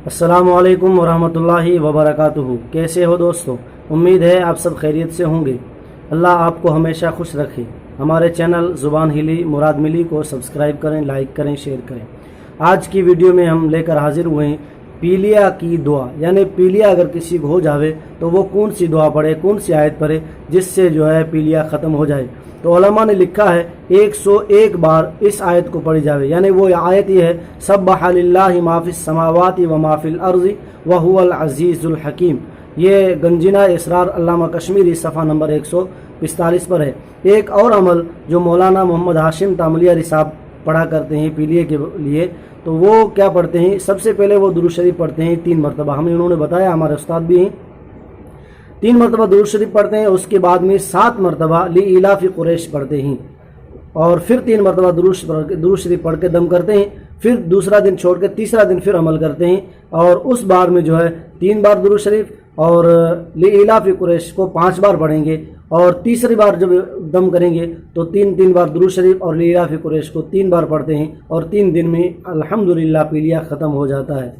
अस्सलामु अलैकुम वरहमतुल्लाहि वबरकातुहू। कैसे हो दोस्तों? उम्मीद है आप सब खैरियत से होंगे। अल्लाह आपको हमेशा खुश रखे। हमारे चैनल ज़ुबान हिली मुराद मिली को सब्सक्राइब करें, लाइक करें, शेयर करें। आज की वीडियो में हम लेकर हाजिर हुए हैं पीलिया की दुआ, यानी पीलिया अगर किसी को हो जावे तो वो कौन सी दुआ पढ़े, कौन सी आयत पढ़े जिससे जो है पीलिया ख़त्म हो जाए। तो उलमा ने लिखा है 101 बार इस आयत को पढ़ी जावे, यानी वो आयत ये है सब्बह लिल्लाहि मा फिस समावाति व मा फिल अर्ज़ि व हुवल अज़ीज़ुल हकीम। ये गंजिना इसरार अल्लामा कश्मीरी सफ़ा नंबर 145 पर है। एक और अमल जो मौलाना मोहम्मद हाशिम तामलियारी साहब पढ़ा करते हैं पीलिए के लिए, तो वो क्या पढ़ते हैं? सबसे पहले वो दुरूद शरीफ पढ़ते हैं 3 मरतबा। हमें उन्होंने बताया, हमारे उस्ताद भी हैं, 3 मरतबा दुरूद शरीफ पढ़ते हैं। उसके बाद में 7 मरतबा ली इलाफी कुरैश पढ़ते हैं और फिर 3 मरतबा दुरूद शरीफ पढ़ के दम करते हैं। फिर दूसरा दिन छोड़ के तीसरा दिन फिर अमल करते हैं और उस बार में जो है 3 बार दुरूद शरीफ और ली इलाफी कुरैश को 5 बार पढ़ेंगे और तीसरी बार जब दम करेंगे तो 3 बार दुरूद शरीफ और ली इलाफी कुरैश को 3 बार पढ़ते हैं और 3 दिन में अल्हम्दुलिल्लाह पीलिया ख़त्म हो जाता है।